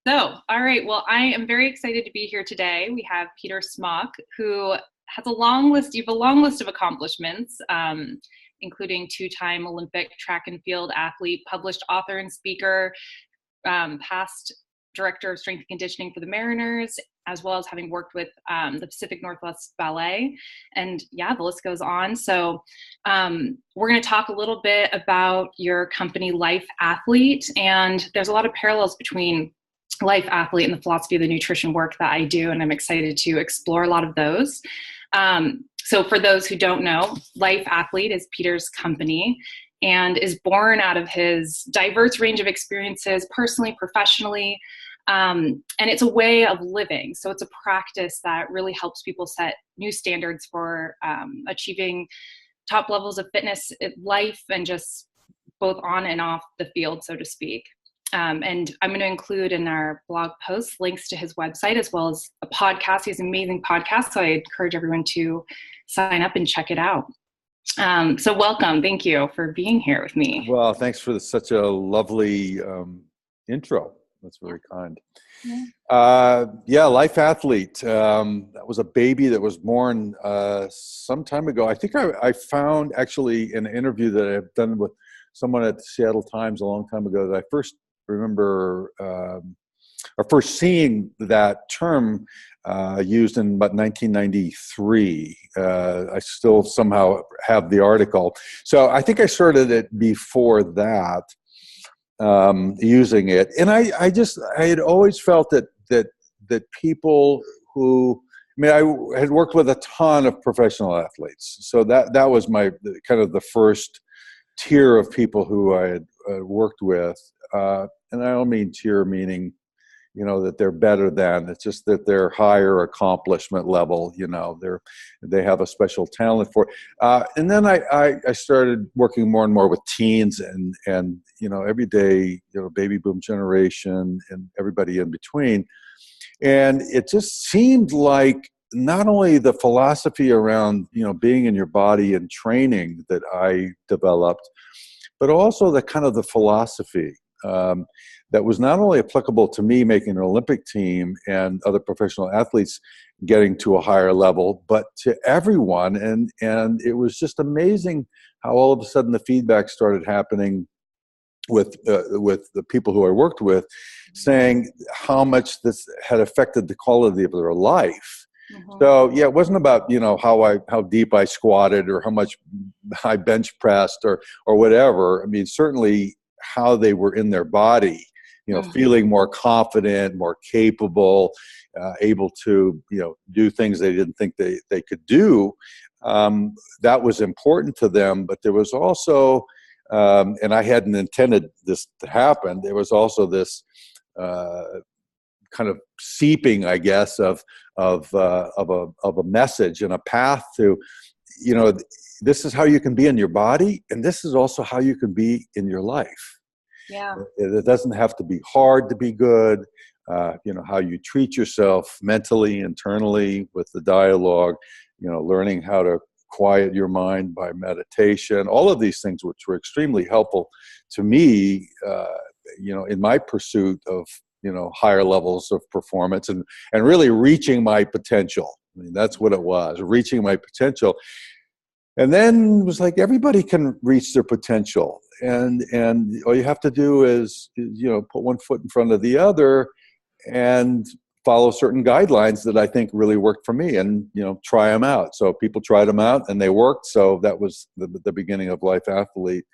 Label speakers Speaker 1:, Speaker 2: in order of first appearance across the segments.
Speaker 1: All right. Well, I am very excited to be here today. We have Peter Shmock, who has a long list. You have a long list of accomplishments, including two-time Olympic track and field athlete, published author and speaker, past director of strength and conditioning for the Mariners, as well as having worked with the Pacific Northwest Ballet. And yeah, the list goes on. So we're going to talk a little bit about your company, Life Athlete. And there's a lot of parallels between Life Athlete and the philosophy of the nutrition work that I do. And I'm excited to explore a lot of those. So for those who don't know, Life Athlete is Peter's company and is born out of his diverse range of experiences, personally, professionally. And it's a way of living. So it's a practice that really helps people set new standards for achieving top levels of fitness in life and just both on and off the field, so to speak. And I'm going to include in our blog posts links to his website as well as a podcast. He has an amazing podcast, so I encourage everyone to sign up and check it out. So welcome. Thank you for being here with me.
Speaker 2: Well, thanks for such a lovely intro. That's very kind. Yeah, Life Athlete. That was a baby that was born some time ago. I think I found actually in an interview that I've done with someone at the Seattle Times a long time ago that I first remember or first seeing that term used in about 1993. I still somehow have the article. So I think I started it before that, using it. And I had always felt that people who, I had worked with a ton of professional athletes. So that was my kind of the first tier of people who I had worked with. And I don't mean tier meaning, that they're better than. It's just that they're higher accomplishment level. They have a special talent for it. And then I started working more and more with teens and every day, baby boom generation and everybody in between. And it just seemed like not only the philosophy around, being in your body and training that I developed, but also the kind of the philosophy that was not only applicable to me making an Olympic team and other professional athletes getting to a higher level, but to everyone. And it was just amazing how all of a sudden the feedback started happening with the people who I worked with, saying how much this had affected the quality of their life. Mm-hmm. So yeah, it wasn't about how deep I squatted or how much I bench pressed or whatever. Certainly how they were in their body, mm-hmm. feeling more confident, more capable, able to do things they didn't think they could do. That was important to them, but there was also, and I hadn't intended this to happen, there was also this kind of seeping, I guess, of a message and a path to, this is how you can be in your body, and this is also how you can be in your life.
Speaker 1: Yeah.
Speaker 2: It doesn't have to be hard to be good. How you treat yourself mentally, internally with the dialogue, learning how to quiet your mind by meditation, all of these things which were extremely helpful to me, in my pursuit of, higher levels of performance and really reaching my potential. That's what it was, reaching my potential. And then it was like everybody can reach their potential. And all you have to do is, put one foot in front of the other and follow certain guidelines that I think really worked for me and, try them out. So people tried them out and they worked. So that was the beginning of Life Athlete.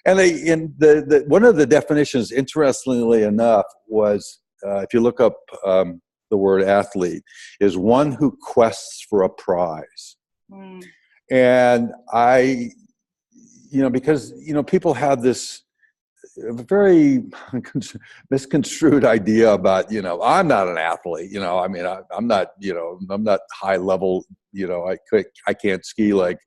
Speaker 2: And one of the definitions, interestingly enough, was, if you look up the word athlete, is one who quests for a prize. Mm. And because, people have this very misconstrued idea about, I'm not an athlete, I'm not high level, I can't ski like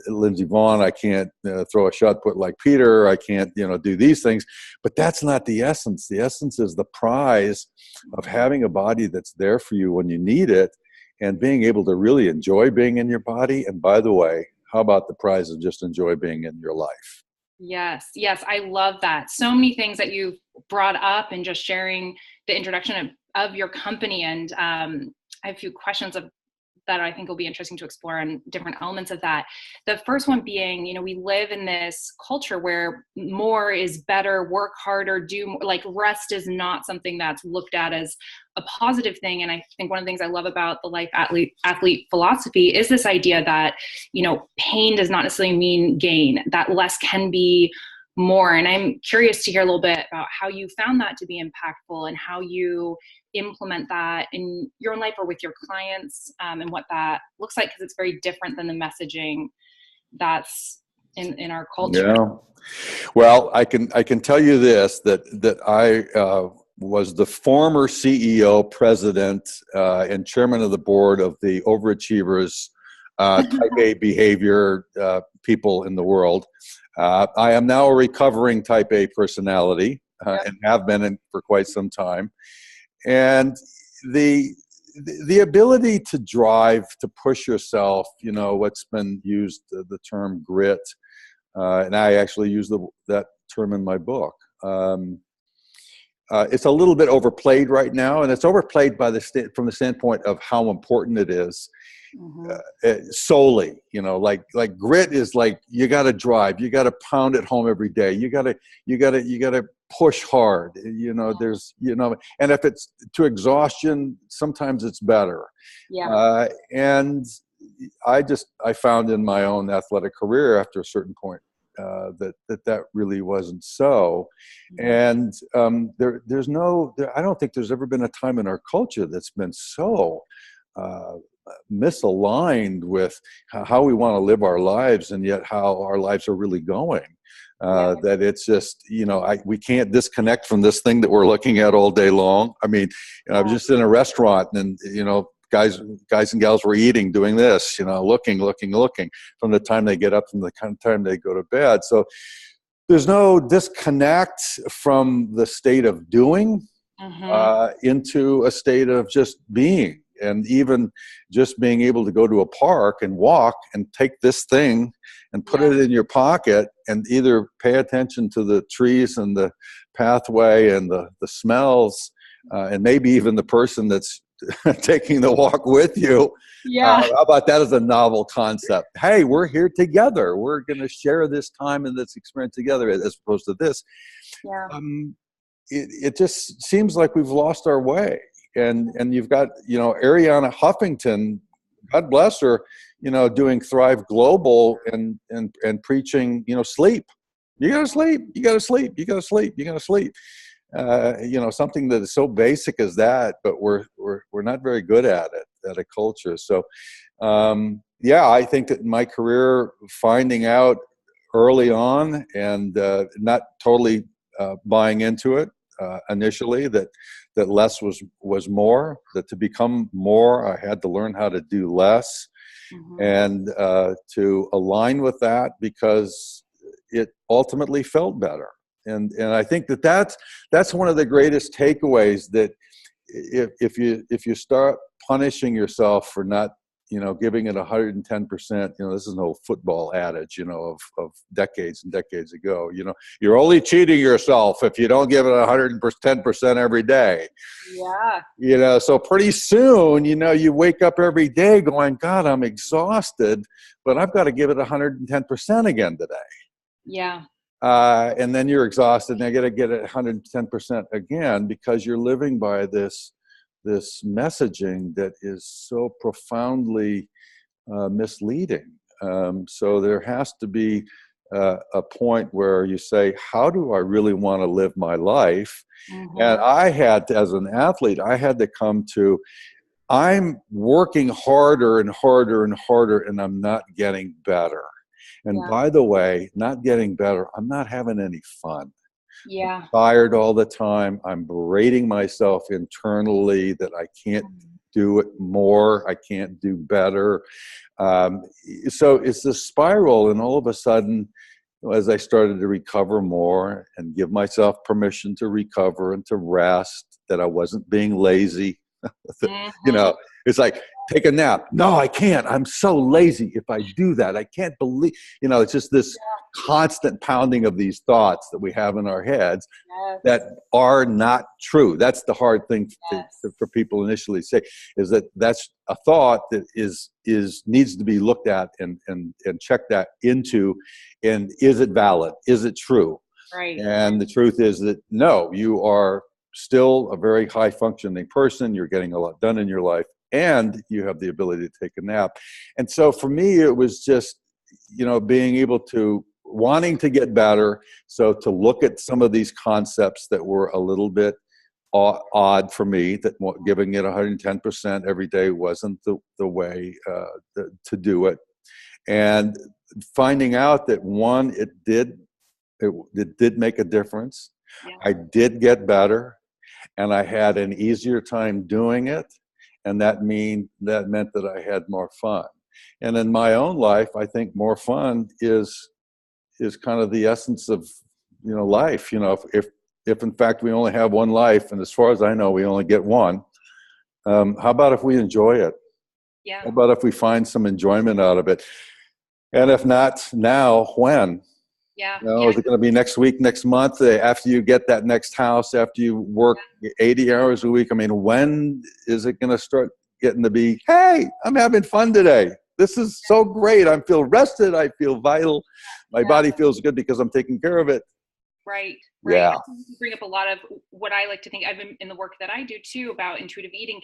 Speaker 2: Lindsey Vonn, I can't throw a shot put like Peter, I can't, do these things, but that's not the essence. The essence is the prize of having a body that's there for you when you need it, and being able to really enjoy being in your body. And by the way, how about the prize of just enjoy being in your life?
Speaker 1: Yes, yes, I love that. So many things that you've brought up and just sharing the introduction of your company. And I have a few questions that I think will be interesting to explore on different elements of that. The first one being, we live in this culture where more is better, work harder, do more, like rest is not something that's looked at as a positive thing. And I think one of the things I love about the life athlete philosophy is this idea that, pain does not necessarily mean gain, that less can be more. And I'm curious to hear a little bit about how you found that to be impactful and how you implement that in your own life or with your clients, and what that looks like, because it's very different than the messaging that's in our culture.
Speaker 2: Yeah. Well, I can tell you this, that I was the former CEO, president, and chairman of the board of the overachievers, type A behavior people in the world. I am now a recovering type A personality, and have been for quite some time. And the ability to drive, to push yourself, what's been used, the term grit, and I actually use that term in my book. It's a little bit overplayed right now, and it's overplayed from the standpoint of how important it is. Solely, like grit is like, you got to drive, you got to pound it home every day, you got to push hard, there's, and if it's to exhaustion, sometimes it's better. And I found in my own athletic career after a certain point that really wasn't so. And I don't think there's ever been a time in our culture that's been so misaligned with how we want to live our lives, and yet how our lives are really going. That it's just, we can't disconnect from this thing that we're looking at all day long. I mean, I was just in a restaurant, and guys and gals were eating, doing this, looking from the time they get up from the time they go to bed. So there's no disconnect from the state of doing into a state of just being. And even just being able to go to a park and walk and take this thing and put it in your pocket, and either pay attention to the trees and the pathway and the smells, and maybe even the person that's taking the walk with you. How about that as a novel concept? Hey, we're here together. We're going to share this time and this experience together, as opposed to this. It just seems like we've lost our way. And you've got, Ariana Huffington, God bless her, doing Thrive Global and preaching, sleep. You gotta sleep, you gotta sleep, you gotta sleep, you gotta sleep. Something that is so basic as that, but we're not very good at it, at a culture. So, I think that in my career, finding out early on and not totally buying into it initially, that less was more, that to become more, I had to learn how to do less, and to align with that, because it ultimately felt better. And I think that's one of the greatest takeaways, that if you start punishing yourself for not giving it 110%, this is an old football adage, of decades and decades ago, you're only cheating yourself if you don't give it 110% every day. So pretty soon, you wake up every day going, God, I'm exhausted, but I've got to give it 110% again today. And then you're exhausted, and I got to get it 110% again, because you're living by this messaging that is so profoundly misleading. So there has to be a point where you say, how do I really want to live my life? And I had to, as an athlete, I had to come to, I'm working harder and harder and harder, and I'm not getting better. And by the way, not getting better, I'm not having any fun. I'm tired all the time. I'm berating myself internally that I can't do it more. I can't do better. So it's this spiral. And all of a sudden, as I started to recover more and give myself permission to recover and to rest, that I wasn't being lazy, It's like, take a nap. No, I can't. I'm so lazy if I do that. I can't believe, it's just this constant pounding of these thoughts that we have in our heads
Speaker 1: Yes.
Speaker 2: that are not true. That's the hard thing
Speaker 1: Yes.
Speaker 2: for people initially to say, is that that's a thought that needs to be looked at and checked that into, and is it valid? Is it true?
Speaker 1: Right.
Speaker 2: And the truth is that no, you are still a very high functioning person. You're getting a lot done in your life, and you have the ability to take a nap. And so for me, it was just, being able to, wanting to get better. So to look at some of these concepts that were a little bit odd for me, that giving it 110% every day wasn't the way to do it. And finding out that one, it did make a difference.
Speaker 1: Yeah.
Speaker 2: I did get better, and I had an easier time doing it. And that meant that I had more fun. And in my own life, I think more fun is kind of the essence of, life. If in fact we only have one life, and as far as I know, we only get one, how about if we enjoy it?
Speaker 1: Yeah.
Speaker 2: How about if we find some enjoyment out of it? And if not now, when?
Speaker 1: Yeah.
Speaker 2: Is it going to be next week, next month, after you get that next house, after you work 80 hours a week? I mean, when is it going to start getting to be, hey, I'm having fun today. This is so great. I feel rested. I feel vital. My body feels good because I'm taking care of it.
Speaker 1: Right.
Speaker 2: Yeah.
Speaker 1: You bring up a lot of what I like to think. I've been in the work that I do too about intuitive eating,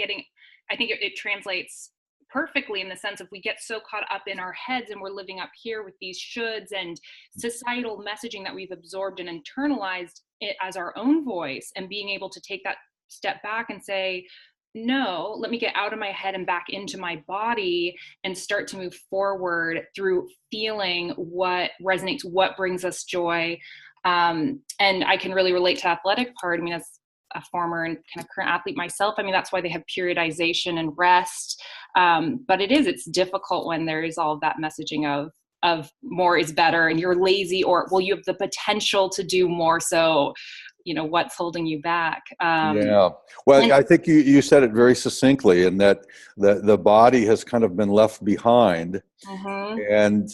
Speaker 1: I think it translates perfectly in the sense of we get so caught up in our heads and we're living up here with these shoulds and societal messaging that we've absorbed and internalized it as our own voice, and being able to take that step back and say, no, let me get out of my head and back into my body and start to move forward through feeling what resonates, what brings us joy. And I can really relate to the athletic part. I mean, as a former and kind of current athlete myself, I mean, that's why they have periodization and rest. But it's difficult when there is all of that messaging of more is better, and you're lazy, or, well, you have the potential to do more. So, what's holding you back?
Speaker 2: Yeah. Well, I think you said it very succinctly, in that the body has kind of been left behind.
Speaker 1: Mm-hmm.
Speaker 2: And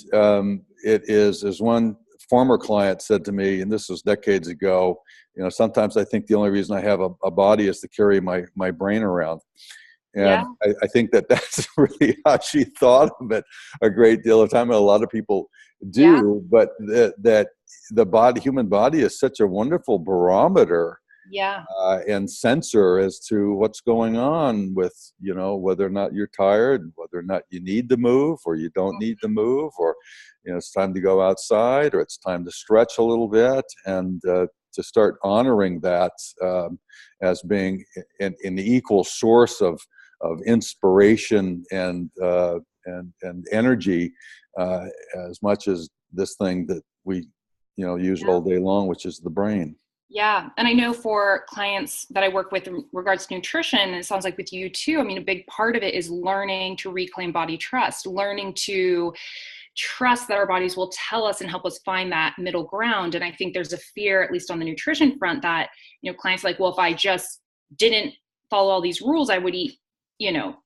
Speaker 2: it is, as one former client said to me, and this was decades ago, sometimes I think the only reason I have a body is to carry my brain around. And I think that's really how she thought of it a great deal of time. And a lot of people do, but that the human body is such a wonderful barometer and sensor as to what's going on with, whether or not you're tired, whether or not you need to move or you don't need to move, or, it's time to go outside, or it's time to stretch a little bit, and to start honoring that as being an equal source of inspiration and energy, as much as this thing that we use all day long, which is the brain.
Speaker 1: Yeah. And I know for clients that I work with in regards to nutrition, and it sounds like with you too, I mean, a big part of it is learning to reclaim body trust, learning to trust that our bodies will tell us and help us find that middle ground. And I think there's a fear, at least on the nutrition front, that, clients are like, well, if I just didn't follow all these rules, I would eat,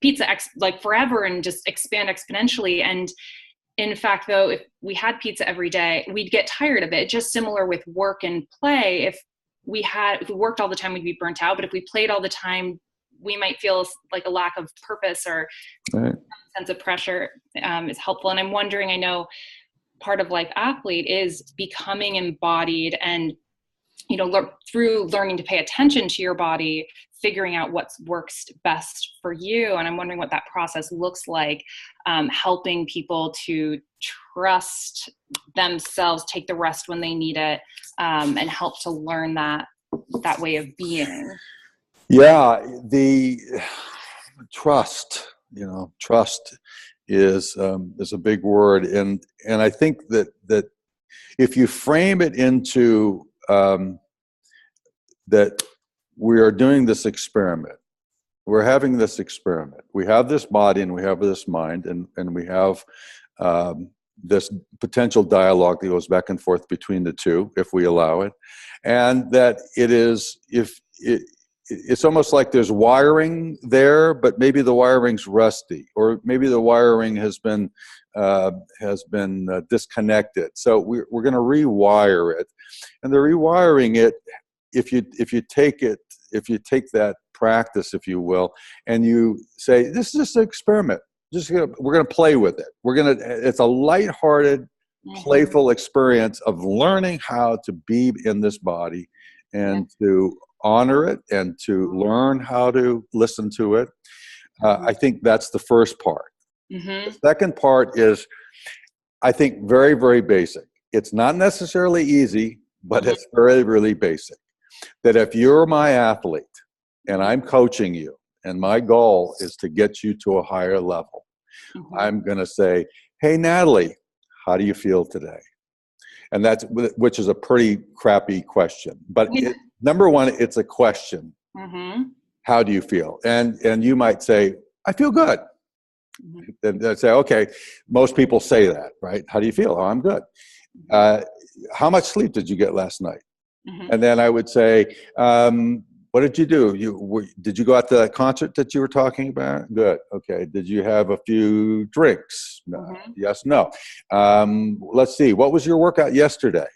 Speaker 1: pizza like forever and just expand exponentially. And in fact, though, if we had pizza every day, we'd get tired of it. Just similar with work and play. If we worked all the time, we'd be burnt out. But if we played all the time, we might feel like a lack of purpose, or sense of pressure is helpful. And I'm wondering, I know part of Life Athlete is becoming embodied, and through learning to pay attention to your body, figuring out what works best for you. And I'm wondering what that process looks like, helping people to trust themselves, take the rest when they need it, and help to learn that way of being.
Speaker 2: Yeah, the trust, trust is a big word, and I think that if you frame it into that we are doing this experiment, we're having this experiment. We have this body and we have this mind, and we have this potential dialogue that goes back and forth between the two, if we allow it, and that it is it's almost like there's wiring there, but maybe the wiring's rusty, or maybe the wiring has been disconnected. So we're going to rewire it, and the rewiring it, if you take that practice, if you will, and you say, this is just an experiment. We're going to play with it. It's a lighthearted, playful experience of learning how to be in this body and to honor it and to learn how to listen to it. I think that's the first part. The second part is, I think, very, very basic. It's not necessarily easy, but it's very, really basic. That if you're my athlete and I'm coaching you, and my goal is to get you to a higher level, I'm going to say, hey, Natalie, how do you feel today? And which is a pretty crappy question. But number one, it's a question. How do you feel? And you might say, I feel good. And they'd say, okay, most people say that, right? How do you feel? Oh, I'm good. How much sleep did you get last night? And then I would say, what did you do? Did you go out to that concert that you were talking about? Good. Okay. Did you have a few drinks? No. Yes, no. Let's see. What was your workout yesterday?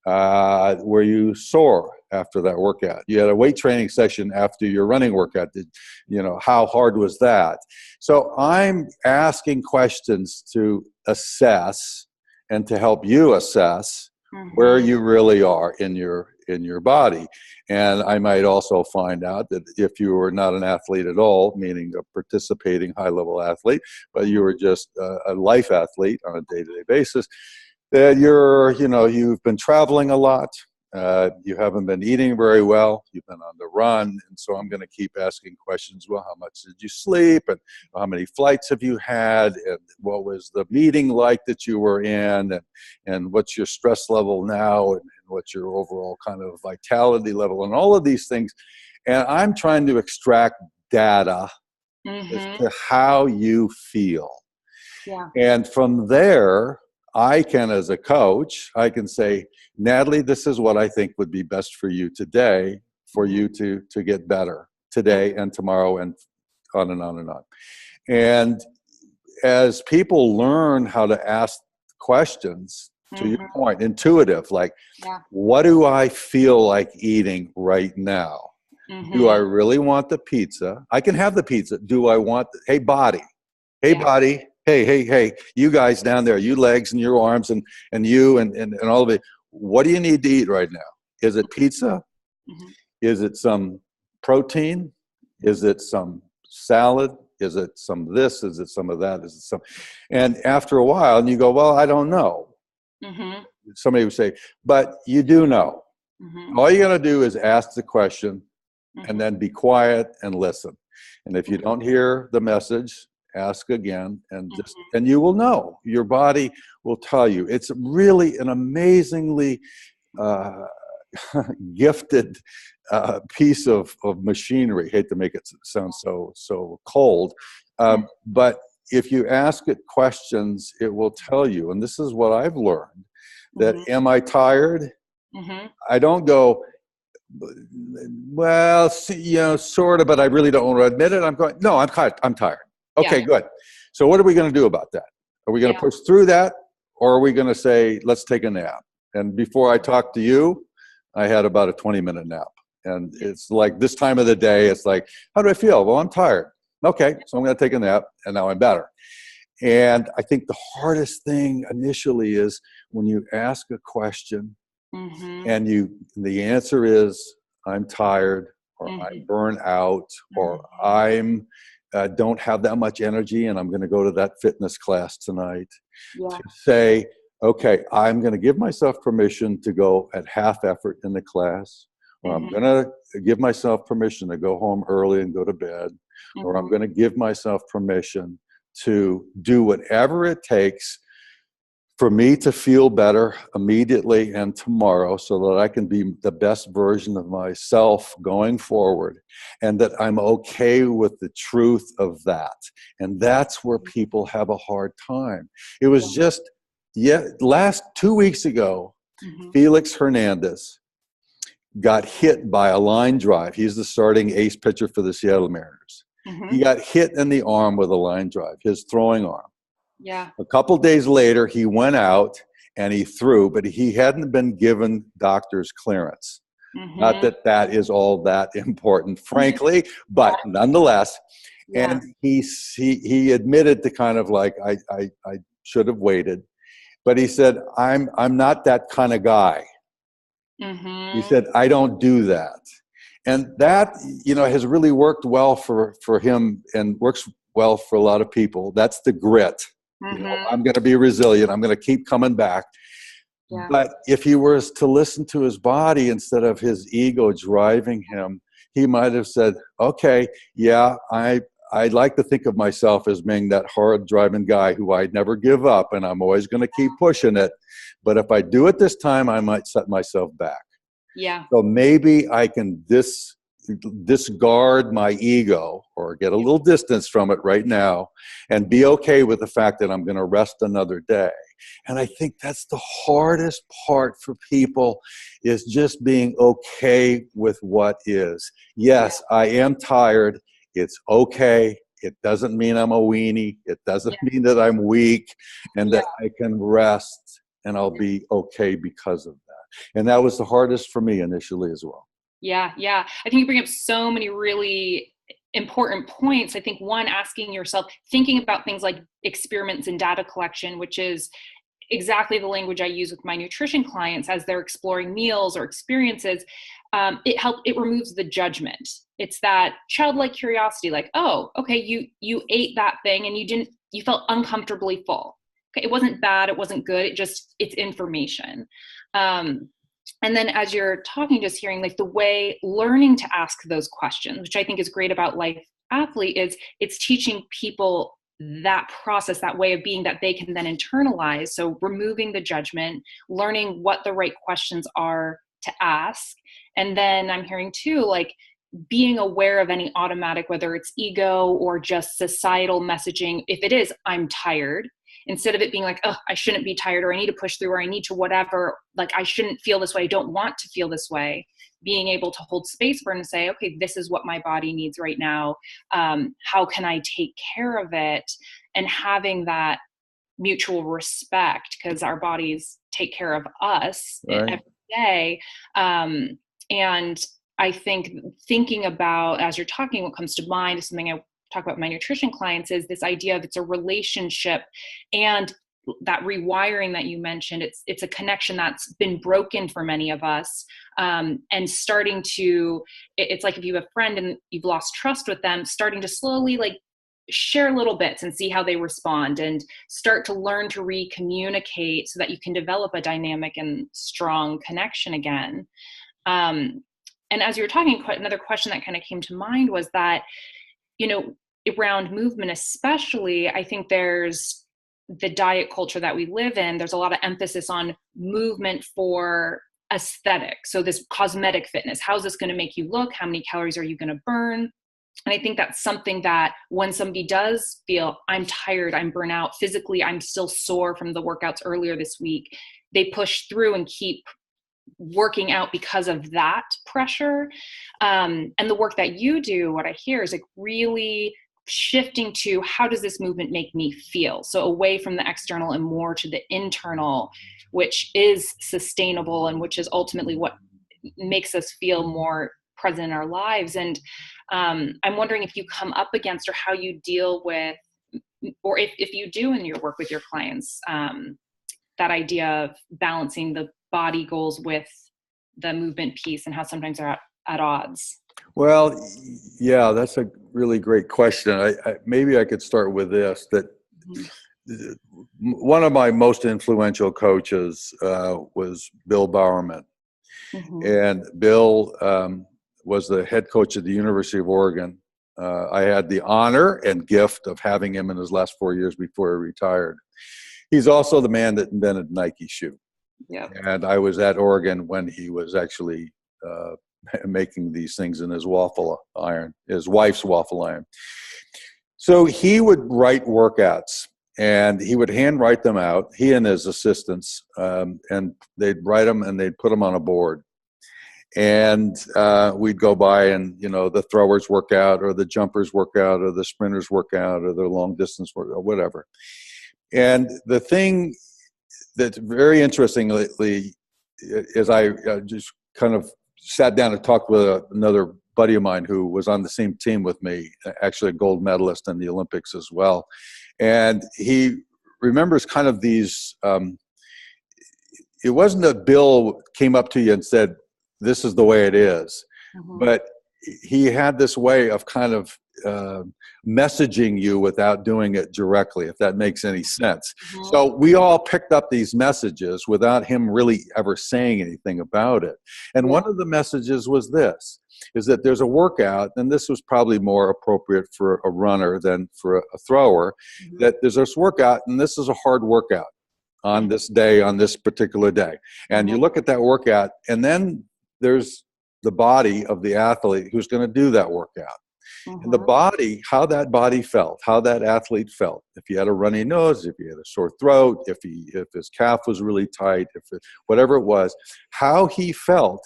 Speaker 2: Were you sore after that workout? You had a weight training session after your running workout. How hard was that? So I'm asking questions to assess and to help you assess where you really are in your body. And I might also find out that if you were not an athlete at all, meaning a participating high-level athlete, but you were just a life athlete on a day-to-day basis, that you've been traveling a lot, you haven't been eating very well, you've been on the run, and so I'm going to keep asking questions. Well, how much did you sleep, and how many flights have you had, and what was the meeting like that you were in, and what's your stress level now, and what's your overall kind of vitality level, and all of these things. And I'm trying to extract data as to how you feel. And from there, I can, as a coach, I can say, Natalie, this is what I think would be best for you today, for you to get better today and tomorrow, and on and on and on. And as people learn how to ask questions, to your point, intuitive, like, what do I feel like eating right now? Do I really want the pizza? I can have the pizza. Do I want, hey, body, body, hey, you guys down there, you legs and your arms and you and all of it, what do you need to eat right now? Is it pizza? Is it some protein? Is it some salad? Is it some of this? Is it some of that? Is it some? And after a while, and you go, well, I don't know. Somebody would say, but you do know. All you got to do is ask the question and then be quiet and listen. And if you don't hear the message, ask again, and and you will know. Your body will tell you. It's really an amazingly gifted piece of machinery. Hate to make it sound so cold, but if you ask it questions, it will tell you. And this is what I've learned: that am I tired? I don't go, well, sort of, but I really don't want to admit it. I'm going, no, I'm tired. Okay, good. So what are we going to do about that? Are we going to push through that, or are we going to say, let's take a nap? And before I talked to you, I had about a 20-minute nap. And it's like this time of the day, it's like, how do I feel? Well, I'm tired. Okay, so I'm going to take a nap, and now I'm better. And I think the hardest thing initially is when you ask a question and the answer is, I'm tired, or I'm burnt out, or I'm don't have that much energy and I'm going to go to that fitness class tonight. To say, okay, I'm going to give myself permission to go at half effort in the class, or I'm going to give myself permission to go home early and go to bed, or I'm going to give myself permission to do whatever it takes for me to feel better immediately and tomorrow, so that I can be the best version of myself going forward, and that I'm okay with the truth of that. And that's where people have a hard time. It was just, last 2 weeks ago, Felix Hernandez got hit by a line drive. He's the starting ace pitcher for the Seattle Mariners. He got hit in the arm with a line drive, his throwing arm.
Speaker 1: Yeah.
Speaker 2: A couple days later, he went out and he threw, but he hadn't been given doctor's clearance. Not that that is all that important, frankly, but nonetheless.
Speaker 1: Yeah.
Speaker 2: And he admitted to kind of like, I should have waited. But he said, I'm not that kind of guy. He said, I don't do that. And that, has really worked well for him and works well for a lot of people. That's the grit. I'm going to be resilient. I'm going to keep coming back. Yeah. But if he was to listen to his body instead of his ego driving him, he might have said, okay, yeah, I'd like to think of myself as being that hard driving guy who I'd never give up and I'm always going to keep pushing it. But if I do it this time, I might set myself back.
Speaker 1: Yeah.
Speaker 2: So maybe I can discard my ego or get a little distance from it right now and be okay with the fact that I'm going to rest another day. And I think that's the hardest part for people, is just being okay with what is. Yes, I am tired. It's okay. It doesn't mean I'm a weenie. It doesn't mean that I'm weak, and that I can rest and I'll be okay because of that. And that was the hardest for me initially as well.
Speaker 1: Yeah. Yeah. I think you bring up so many really important points. I think one, asking yourself, thinking about things like experiments and data collection, which is exactly the language I use with my nutrition clients as they're exploring meals or experiences. It removes the judgment. It's that childlike curiosity, like, oh, okay, you ate that thing and you felt uncomfortably full. Okay, it wasn't bad, it wasn't good, it's information. And then as you're talking, just hearing like the way learning to ask those questions, which I think is great about Life Athlete, is it's teaching people that process, that way of being that they can then internalize. So removing the judgment, learning what the right questions are to ask. And then I'm hearing too, like being aware of any automatic, whether it's ego or just societal messaging. If it is, I'm tired, instead of it being like, oh, I shouldn't be tired, or I need to push through, or I need to whatever, like I shouldn't feel this way, I don't want to feel this way. Being able to hold space for it and say, okay, this is what my body needs right now. How can I take care of it? And having that mutual respect, because our bodies take care of us every day. And I think thinking about, as you're talking, what comes to mind is something I talk about with my nutrition clients, is this idea of it's a relationship, and that rewiring that you mentioned, it's a connection that's been broken for many of us. And starting to, it's like if you have a friend and you've lost trust with them, starting to slowly like share little bits and see how they respond, and start to learn to re-communicate so that you can develop a dynamic and strong connection again. And as you were talking, another question that kind of came to mind was that, around movement especially, I think there's the diet culture that we live in. There's a lot of emphasis on movement for aesthetic. So this cosmetic fitness, how's this going to make you look? How many calories are you going to burn? And I think that's something that when somebody does feel, I'm tired, I'm burnt out, physically, I'm still sore from the workouts earlier this week, they push through and keep working out because of that pressure. And the work that you do, what I hear is like really shifting to, how does this movement make me feel? So away from the external and more to the internal, which is sustainable and which is ultimately what makes us feel more present in our lives. And I'm wondering if you come up against, or how you deal with, or if you do in your work with your clients, that idea of balancing the body goals with the movement piece, and how sometimes they're at odds.
Speaker 2: Well, yeah, that's a really great question. Maybe I could start with this, that one of my most influential coaches was Bill Bowerman. And Bill was the head coach at the University of Oregon. I had the honor and gift of having him in his last 4 years before he retired. He's also the man that invented Nike shoe.
Speaker 1: Yeah.
Speaker 2: And I was at Oregon when he was actually making these things in his waffle iron, his wife's waffle iron. So he would write workouts, and he would handwrite them out, he and his assistants, and they'd write them and they'd put them on a board. And we'd go by and, you know, the throwers work out or the jumpers work out or the sprinters work out or the long distance work or whatever. And the thing that's very interesting lately is I just kind of sat down and talked with another buddy of mine who was on the same team with me, actually a gold medalist in the Olympics as well. And he remembers kind of these, it wasn't that Bill came up to you and said, this is the way it is, but he had this way of kind of messaging you without doing it directly, if that makes any sense. So we all picked up these messages without him really ever saying anything about it. And one of the messages was this, is that there's a workout, and this was probably more appropriate for a runner than for a thrower, that there's this workout, and this is a hard workout on this day, on this particular day. And you look at that workout, and then there's the body of the athlete who's going to do that workout. And the body, how that body felt, how that athlete felt, if he had a runny nose, if he had a sore throat, if his calf was really tight, whatever it was, how he felt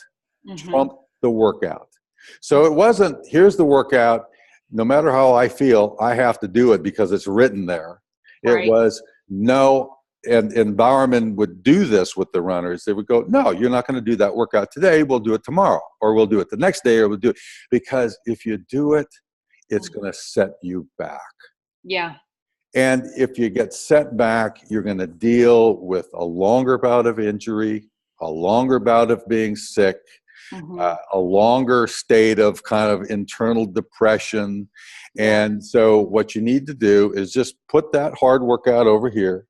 Speaker 2: trumped the workout. So it wasn't, here's the workout, no matter how I feel, I have to do it because it's written there. It was, no, and Bowerman would do this with the runners. They would go, no, you're not going to do that workout today. We'll do it tomorrow, or we'll do it the next day, or we'll do it. Because if you do it, it's going to set you back. Yeah. And if you get set back, you're going to deal with a longer bout of injury, a longer bout of being sick, a longer state of kind of internal depression. And so what you need to do is just put that hard workout over here.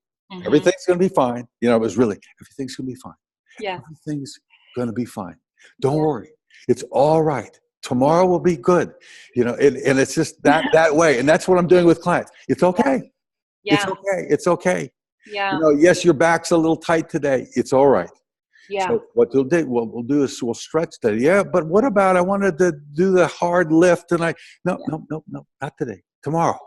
Speaker 2: Everything's going to be fine. You know, it was really, everything's going to be fine. Yeah. Everything's going to be fine. Don't worry. It's all right. Tomorrow will be good. You know, and it's just that way. And that's what I'm doing with clients. It's okay. Yeah. It's okay. It's okay. Yeah. You know, yes, your back's a little tight today. It's all right. Yeah. So what we'll do is we'll stretch today. Yeah, but what about, I wanted to do the hard lift and no, not today. Tomorrow.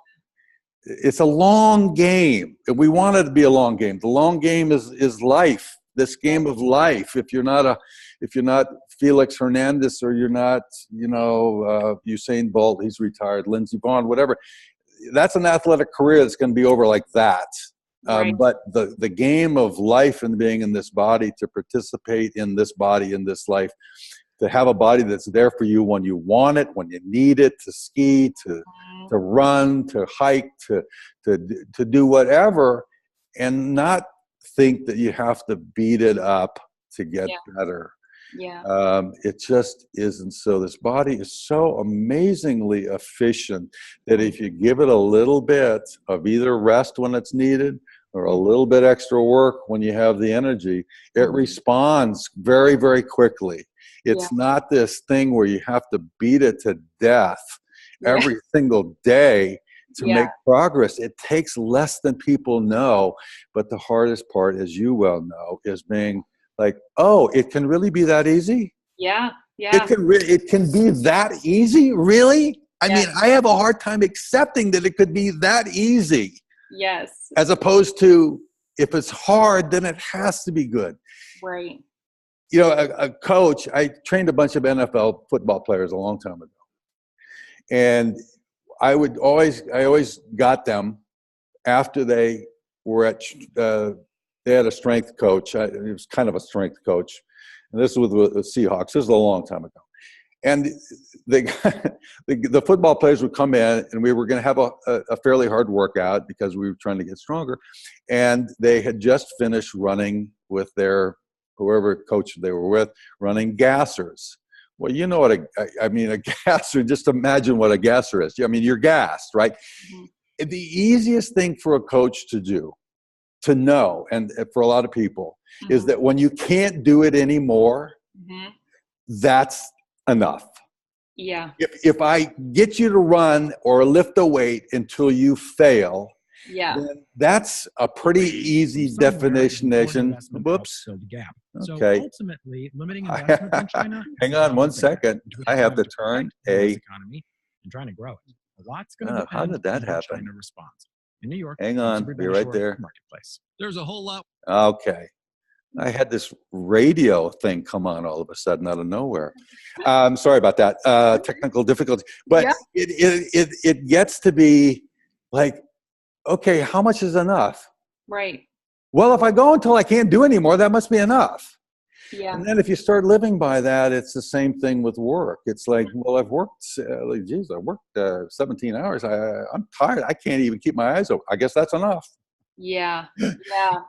Speaker 2: It's a long game. We want it to be a long game. The long game is life. This game of life. If you're not Felix Hernandez, or you're not, you know, Usain Bolt, he's retired, Lindsey Vonn, whatever, that's an athletic career that's going to be over like that. But the game of life and being in this body, to participate in this body, in this life, to have a body that's there for you when you want it, when you need it, to ski, to run, to hike, to do whatever, and not think that you have to beat it up to get better. Yeah. It just isn't so. This body is so amazingly efficient that if you give it a little bit of either rest when it's needed or a little bit extra work when you have the energy, it responds very, very quickly. It's not this thing where you have to beat it to death every single day to make progress. It takes less than people know. But the hardest part, as you well know, is being like, oh, it can really be that easy? Yeah, yeah. It can be that easy? Really? I mean, I have a hard time accepting that it could be that easy. Yes. As opposed to, if it's hard, then it has to be good. Right. You know, a coach, I trained a bunch of NFL football players a long time ago. And I always got them after they were they had a strength coach. It was kind of a strength coach. And this was with the Seahawks. This was a long time ago. And the football players would come in, and we were going to have a fairly hard workout because we were trying to get stronger. And they had just finished running with their, whoever coach they were with, running gassers. Well, you know what a gasser, just imagine what a gasser is. I mean, you're gassed, right? Mm-hmm. The easiest thing for a coach to do, to know, and for a lot of people, is that when you can't do it anymore, that's enough. Yeah. If I get you to run or lift a weight until you fail, then that's a pretty easy definition. Whoops. Okay. So ultimately, limiting investment in China. Hang on one second. I have to turn economy and trying to grow it. A lot's going to depend. How did that happen? China response. In New York. Hang on. Be right there. Marketplace. There's a whole lot. Okay. I had this radio thing come on all of a sudden out of nowhere. Sorry about that. Technical difficulty. But
Speaker 1: Yeah.
Speaker 2: it gets to be like, okay, how much is enough?
Speaker 1: Right.
Speaker 2: Well, if I go until I can't do anymore, that must be enough.
Speaker 1: Yeah.
Speaker 2: And then if you start living by that, it's the same thing with work. It's like, well, I've worked, I worked 17 hours. I'm tired. I can't even keep my eyes open. I guess that's enough.
Speaker 1: Yeah. Yeah.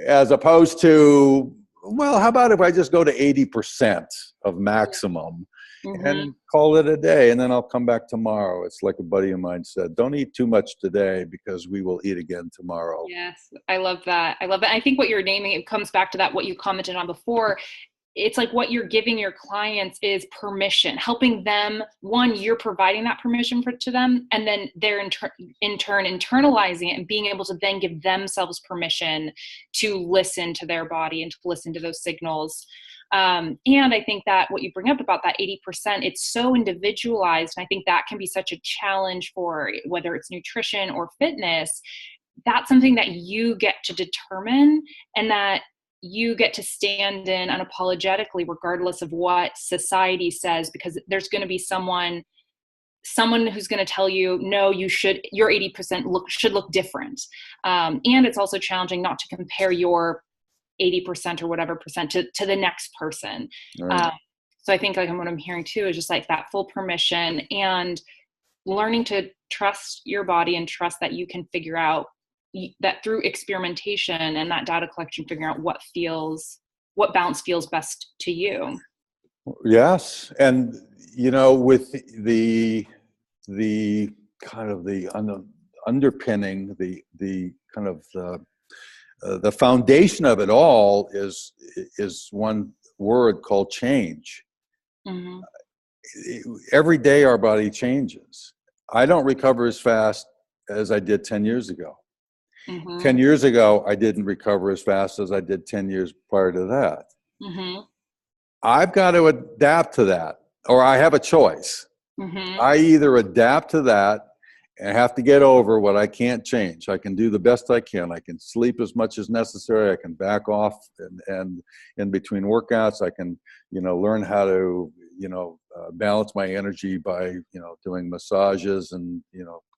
Speaker 2: As opposed to, well, how about if I just go to 80% of maximum
Speaker 1: Mm-hmm.
Speaker 2: and call it a day, and then I'll come back tomorrow. It's like a buddy of mine said, don't eat too much today because we will eat again tomorrow.
Speaker 1: Yes, I love that. I love that. I think what you're naming, it comes back to that, what you commented on before. It's like what you're giving your clients is permission, helping them. One, you're providing that permission to them, and then they're in turn internalizing it and being able to then give themselves permission to listen to their body and to listen to those signals. And I think that what you bring up about that 80%, it's so individualized. And I think that can be such a challenge for whether it's nutrition or fitness. That's something that you get to determine, and that you get to stand in unapologetically, regardless of what society says, because there's going to be someone who's going to tell you, no, your 80% should look different. And it's also challenging not to compare your 80% or whatever percent to the next person.
Speaker 2: Right.
Speaker 1: So I think like what I'm hearing too is just like that full permission and learning to trust your body and trust that you can figure out that through experimentation and that data collection, figuring out what balance feels best to you.
Speaker 2: Yes. And, with the kind of the underpinning, the kind of the foundation of it all is one word called change.
Speaker 1: Mm-hmm.
Speaker 2: Every day our body changes. I don't recover as fast as I did 10 years ago.
Speaker 1: Mm-hmm.
Speaker 2: 10 years ago, I didn't recover as fast as I did 10 years prior to that.
Speaker 1: Mm-hmm.
Speaker 2: I've got to adapt to that, or I have a choice.
Speaker 1: Mm-hmm.
Speaker 2: I either adapt to that and have to get over what I can't change. I can do the best I can. I can sleep as much as necessary. I can back off and in between workouts, I can, learn how to, balance my energy by, doing massages and,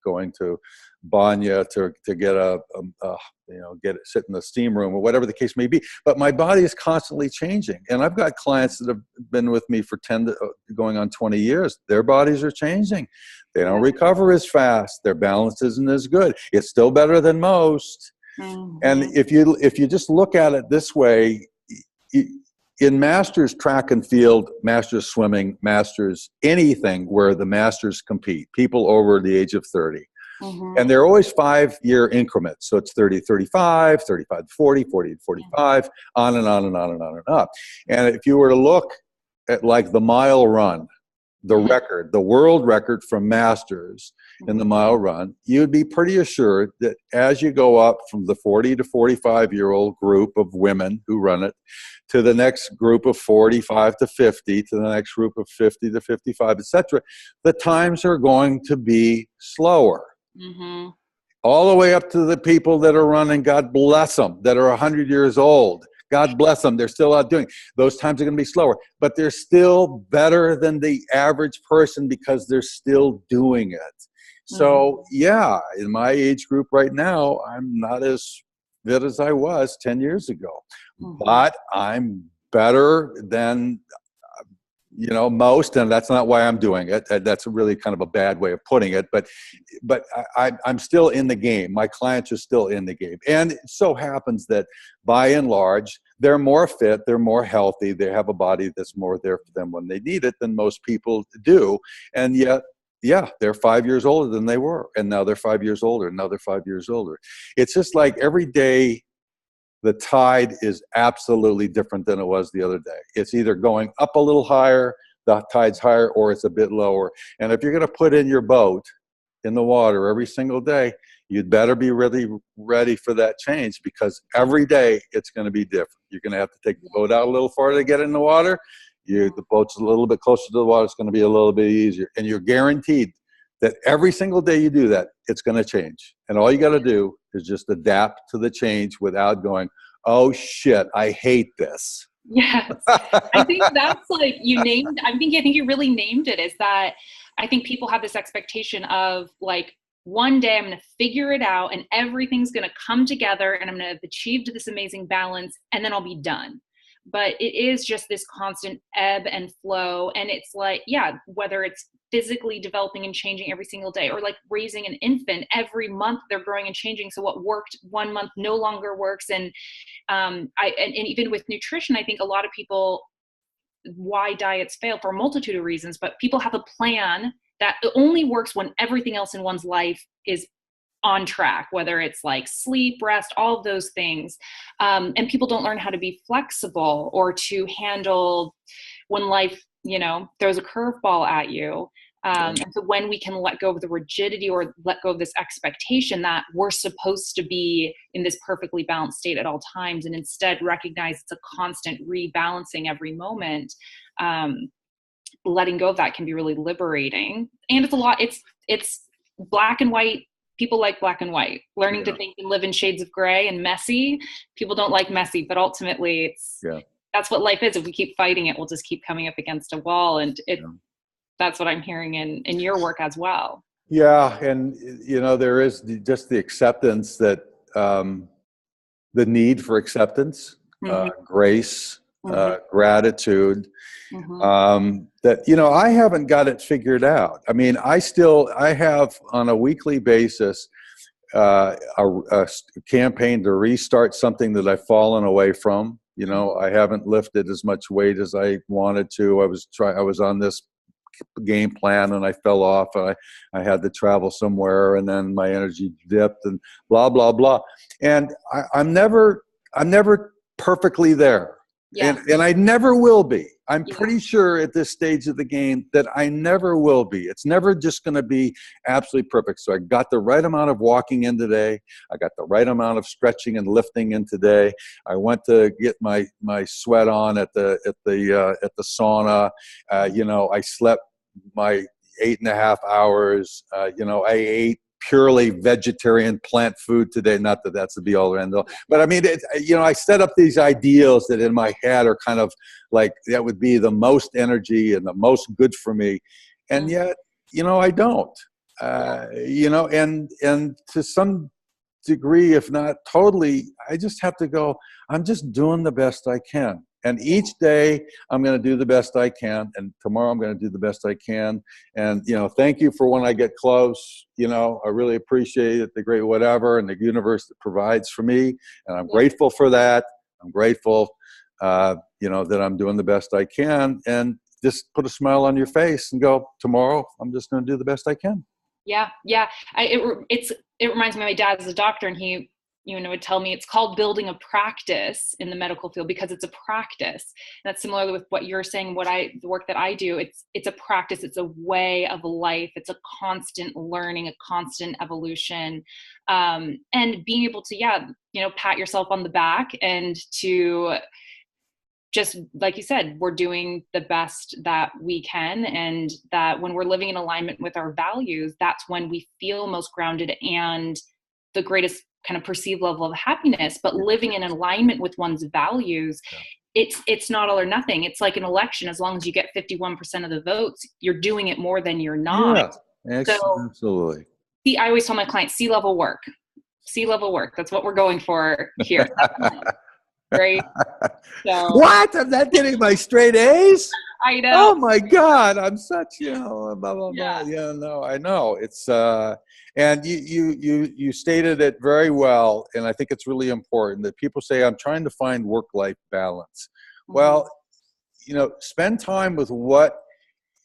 Speaker 2: going to Banya to get sit in the steam room or whatever the case may be. But my body is constantly changing. And I've got clients that have been with me for 10 to going on 20 years. Their bodies are changing. They don't recover as fast. Their balance isn't as good. It's still better than most.
Speaker 1: Mm-hmm.
Speaker 2: And if you just look at it this way, in masters track and field, masters swimming, masters anything where the masters compete, people over the age of 30.
Speaker 1: Mm-hmm.
Speaker 2: And they're always 5-year increments. So it's 30, 35, 35, 40, 40, 45, on and on and on and on and up. And if you were to look at like the mile run, the record, the world record from masters in the mile run, you'd be pretty assured that as you go up from the 40 to 45-year-old group of women who run it, to the next group of 45 to 50, to the next group of 50 to 55, etc., the times are going to be slower.
Speaker 1: Mm-hmm.
Speaker 2: All the way up to the people that are running, God bless them, that are 100 years old. God bless them. They're still out doing it. Those times are going to be slower, but they're still better than the average person because they're still doing it. So, yeah, in my age group right now, I'm not as fit as I was 10 years ago, but I'm better than most, and that's not why I'm doing it. That's really kind of a bad way of putting it, but I'm still in the game. My clients are still in the game. And it so happens that by and large, they're more fit, they're more healthy, they have a body that's more there for them when they need it than most people do. And yet, yeah, they're 5 years older than they were. And now they're 5 years older, and now they're 5 years older. It's just like every day, the tide is absolutely different than it was the other day. It's either going up a little higher, the tide's higher, or it's a bit lower. And if you're going to put in your boat in the water every single day, you'd better be really ready for that change, because every day it's going to be different. You're going to have to take the boat out a little farther to get in the water. The boat's a little bit closer to the water. It's going to be a little bit easier. And you're guaranteed that every single day you do that, it's going to change. And all you got to do is just adapt to the change without going, oh shit, I hate this.
Speaker 1: Yes. I think that's like I think you really named it, is that I think people have this expectation of like, one day I'm going to figure it out and everything's going to come together and I'm going to have achieved this amazing balance and then I'll be done. But it is just this constant ebb and flow. And it's like, yeah, whether it's physically developing and changing every single day, or like raising an infant, every month they're growing and changing. So what worked one month no longer works. And and even with nutrition, I think a lot of people, why diets fail for a multitude of reasons, but people have a plan that only works when everything else in one's life is on track, whether it's like sleep, rest, all of those things. And people don't learn how to be flexible or to handle when life, throws a curveball at you. And so when we can let go of the rigidity or let go of this expectation that we're supposed to be in this perfectly balanced state at all times, and instead recognize it's a constant rebalancing every moment, letting go of that can be really liberating. And it's black and white. People like black and white. Learning to think and live in shades of gray and messy. People don't like messy, but ultimately that's what life is. If we keep fighting it, we'll just keep coming up against a wall. And that's what I'm hearing in your work as well.
Speaker 2: Yeah. And, there is just the acceptance that the need for acceptance, grace, gratitude, that, I haven't got it figured out. I mean, I have on a weekly basis a campaign to restart something that I've fallen away from. I haven't lifted as much weight as I wanted to. I was on this game plan and I fell off, and I had to travel somewhere, and then my energy dipped and blah, blah, blah. And I'm never perfectly there. Yeah. And I never will be. I'm pretty sure at this stage of the game that I never will be. It's never just going to be absolutely perfect. So I got the right amount of walking in today. I got the right amount of stretching and lifting in today. I went to get my sweat on at the sauna. I slept my 8.5 hours. I ate purely vegetarian plant food today. Not that that's the be all or end all, but I mean, I set up these ideals that in my head are kind of like, that would be the most energy and the most good for me. And yet, I don't, and to some degree, if not totally, I just have to go, I'm just doing the best I can. And each day I'm going to do the best I can. And tomorrow I'm going to do the best I can. And, thank you for when I get close. I really appreciate it, the great whatever, and the universe that provides for me. And I'm grateful for that. I'm grateful, that I'm doing the best I can. And just put a smile on your face and go, tomorrow I'm just going to do the best I can.
Speaker 1: Yeah. Yeah. It reminds me of my dad as a doctor, and he, would tell me it's called building a practice in the medical field because it's a practice. And that's similar with what you're saying, the work that I do. It's a practice. It's a way of life. It's a constant learning, a constant evolution. And being able to, pat yourself on the back and to just, like you said, we're doing the best that we can. And that when we're living in alignment with our values, that's when we feel most grounded and the greatest kind of perceived level of happiness. But living in alignment with one's values, it's not all or nothing. It's like an election. As long as you get 51% of the votes, you're doing it more than you're not.
Speaker 2: Yeah, absolutely.
Speaker 1: See, I always tell my clients, C-level work. That's what we're going for here. Right? So,
Speaker 2: what? I'm not getting my straight A's?
Speaker 1: I know.
Speaker 2: Oh my God, I'm such, blah, blah, blah. Yeah, no, I know. It's, and you stated it very well. And I think it's really important that people say, I'm trying to find work-life balance. Well, spend time with what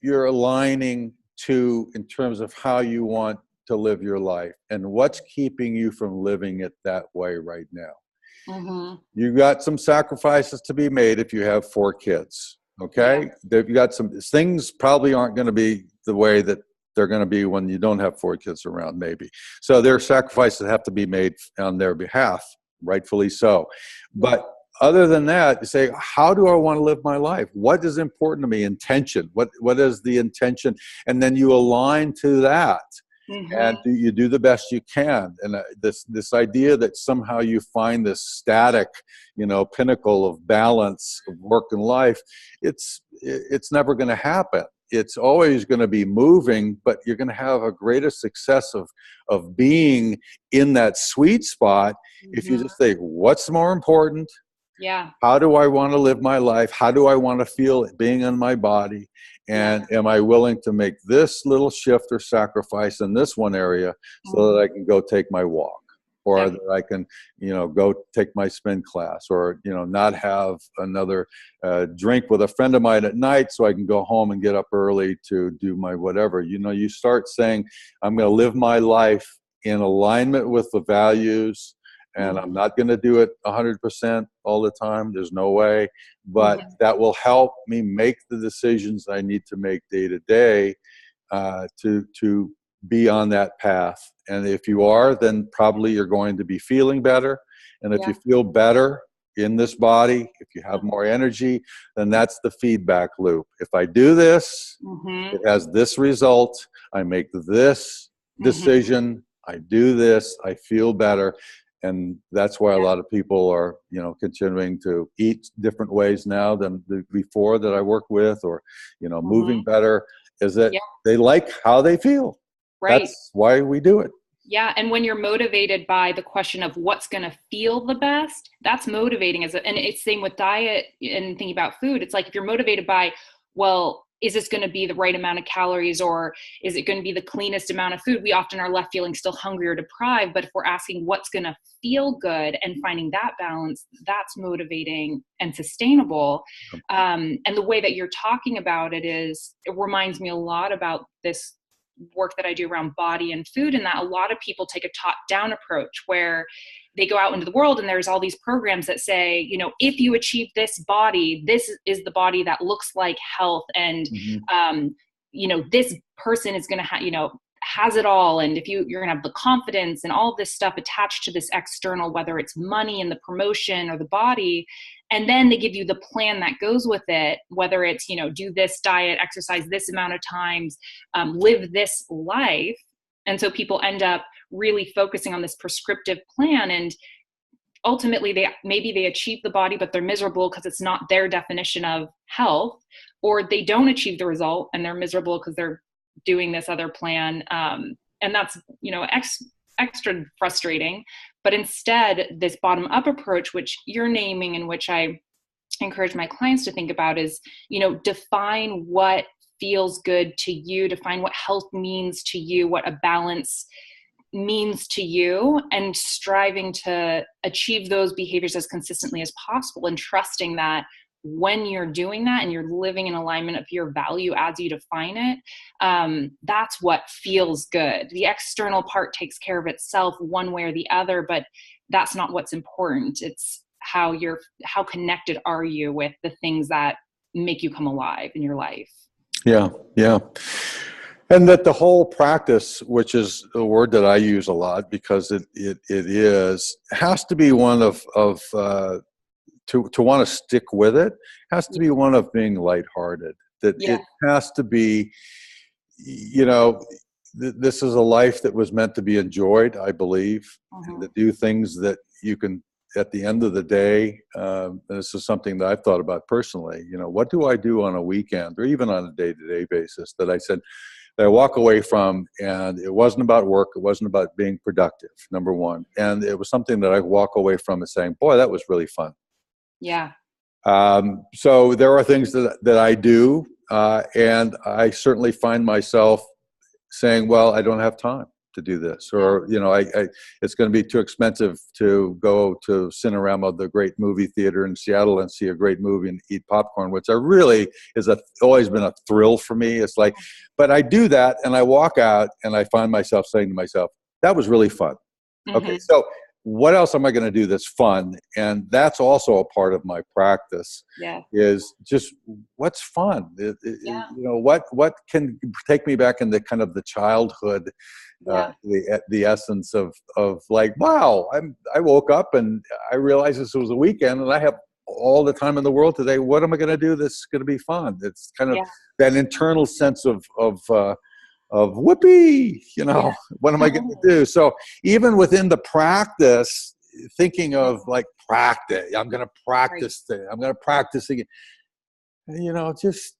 Speaker 2: you're aligning to in terms of how you want to live your life and what's keeping you from living it that way right now. You've got some sacrifices to be made if you have 4 kids. Okay. They've got some things probably aren't going to be the way that they're going to be when you don't have 4 kids around, maybe. So there are sacrifices that have to be made on their behalf, rightfully so. But other than that, you say, how do I want to live my life? What is important to me? Intention. What is the intention? And then you align to that. and you do the best you can. And this idea that somehow you find this static, pinnacle of balance of work and life, it's never going to happen. It's always going to be moving, but you're going to have a greater success of being in that sweet spot if you just think, what's more important?
Speaker 1: Yeah.
Speaker 2: How do I want to live my life? How do I want to feel being in my body? And am I willing to make this little shift or sacrifice in this one area so that I can go take my walk? Or that I can, go take my spin class, or, not have another drink with a friend of mine at night so I can go home and get up early to do my whatever. You start saying, I'm going to live my life in alignment with the values, and I'm not going to do it 100% all the time. There's no way. But that will help me make the decisions I need to make day to day to be on that path. And if you are, then probably you're going to be feeling better. And if you feel better in this body, if you have more energy, then that's the feedback loop. If I do this, it has this result. I make this decision. I do this. I feel better. And that's why a lot of people are, continuing to eat different ways now than before that I work with, or, moving better, is that they like how they feel.
Speaker 1: Right.
Speaker 2: That's why we do it.
Speaker 1: Yeah. And when you're motivated by the question of what's going to feel the best, that's motivating. And it's same with diet and thinking about food. It's like, if you're motivated by, well, is this going to be the right amount of calories, or is it going to be the cleanest amount of food? We often are left feeling still hungry or deprived. But if we're asking what's going to feel good and finding that balance, that's motivating and sustainable. And the way that you're talking about it reminds me a lot about this work that I do around body and food, and that a lot of people take a top-down approach where they go out into the world and there's all these programs that say, if you achieve this body, this is the body that looks like health. And, this person is going to has it all. And if you're going to have the confidence and all this stuff attached to this external, whether it's money and the promotion or the body. And then they give you the plan that goes with it, whether it's, do this diet, exercise this amount of times, live this life. And so people end up really focusing on this prescriptive plan, and ultimately they achieve the body, but they're miserable because it's not their definition of health, or they don't achieve the result and they're miserable because they're doing this other plan. And that's, extra frustrating. But instead, this bottom-up approach, which you're naming and which I encourage my clients to think about, is, define what feels good to you, define what health means to you, what a balance means to you, and striving to achieve those behaviors as consistently as possible, and trusting that when you're doing that and you're living in alignment of your value as you define it, that's what feels good. The external part takes care of itself one way or the other, but that's not what's important. It's how connected are you with the things that make you come alive in your life.
Speaker 2: Yeah. And that the whole practice, which is a word that I use a lot because it has to be one of to want to stick with it, has to be one of being lighthearted. That it has to be, this is a life that was meant to be enjoyed, I believe, and to do things that you can, at the end of the day, and this is something that I've thought about personally, what do I do on a weekend or even on a day-to-day basis that I said, that I walk away from, and it wasn't about work, it wasn't about being productive, number one. And it was something that I walk away from and saying, boy, that was really fun.
Speaker 1: Yeah.
Speaker 2: So there are things that I do, and I certainly find myself saying, well, I don't have time to do this, or, it's going to be too expensive to go to Cinerama, the great movie theater in Seattle, and see a great movie and eat popcorn, which always been a thrill for me. It's like, but I do that and I walk out and I find myself saying to myself, that was really fun. Okay. So what else am I going to do that's fun? And that's also a part of my practice. Is just what's fun. What can take me back into kind of the childhood, the essence of like, wow, I woke up and I realized this was a weekend and I have all the time in the world today. What am I going to do that's going to be fun? It's kind of that internal sense of of whoopee,
Speaker 1: Yeah.
Speaker 2: what am I going to do? So even within the practice, thinking of like practice, I'm going to
Speaker 1: Right.
Speaker 2: practice thing. I'm going to practice again. Just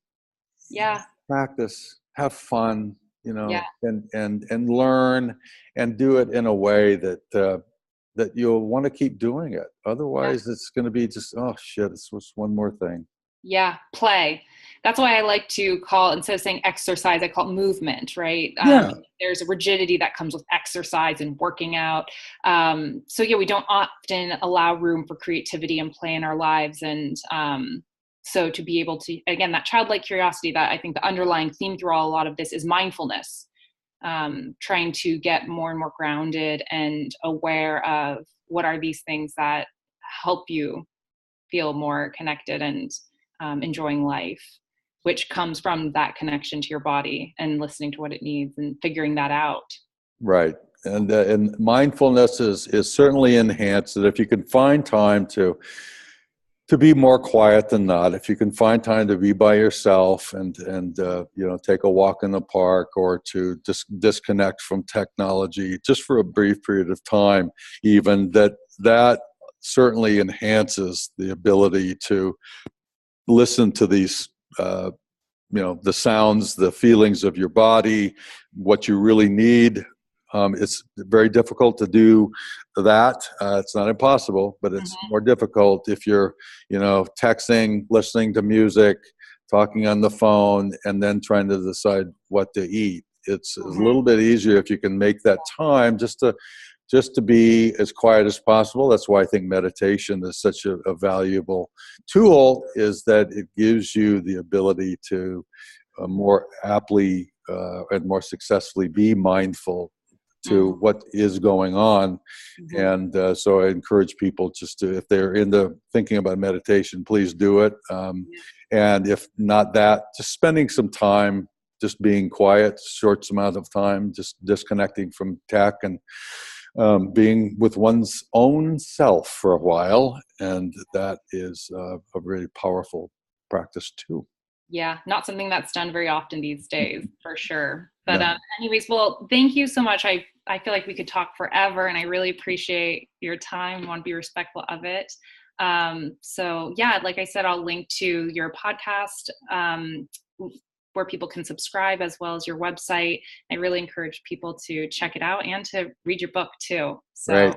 Speaker 1: Yeah.
Speaker 2: practice, have fun,
Speaker 1: Yeah.
Speaker 2: and learn and do it in a way that you'll want to keep doing it.
Speaker 1: Yeah.
Speaker 2: Otherwise, it's going to be just, oh shit, it's just one more thing.
Speaker 1: Yeah, play. That's why I like to call, instead of saying exercise, I call it movement, right?
Speaker 2: Yeah,
Speaker 1: There's a rigidity that comes with exercise and working out. So yeah, we don't often allow room for creativity and play in our lives. And so to be able to, again, that childlike curiosity, that I think the underlying theme through a lot of this is mindfulness, trying to get more and more grounded and aware of what are these things that help you feel more connected and enjoying life, which comes from that connection to your body and listening to what it needs and figuring that out.
Speaker 2: right. And mindfulness is certainly enhanced. That if you can find time to be more quiet than not, if you can find time to be by yourself and take a walk in the park, or to just disconnect from technology just for a brief period of time, even that certainly enhances the ability to listen to these the sounds, the feelings of your body, what you really need. It's very difficult to do that. It's not impossible, but it's
Speaker 1: Mm-hmm.
Speaker 2: more difficult if you're, texting, listening to music, talking on the phone, and then trying to decide what to eat. It's a
Speaker 1: Mm-hmm.
Speaker 2: little bit easier if you can make that time just to be as quiet as possible. That's why I think meditation is such a valuable tool, is that it gives you the ability to more aptly and more successfully be mindful to what is going on.
Speaker 1: Mm-hmm.
Speaker 2: And so I encourage people just to, if they're into thinking about meditation, please do it. And if not that, just spending some time just being quiet, short amount of time, just disconnecting from tech and being with one's own self for a while. And that is a really powerful practice too.
Speaker 1: Yeah, not something that's done very often these days, for sure. But
Speaker 2: No.
Speaker 1: anyways, well, thank you so much. I feel like we could talk forever, and I really appreciate your time. I want to be respectful of it. So yeah, like I said, I'll link to your podcast, where people can subscribe, as well as your website. I really encourage people to check it out and to read your book too. So
Speaker 2: Great.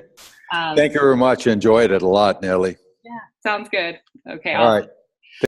Speaker 2: Thank you very much. Enjoyed it a lot, Nellie.
Speaker 1: yeah, sounds good. Okay,
Speaker 2: All
Speaker 1: awesome.
Speaker 2: right.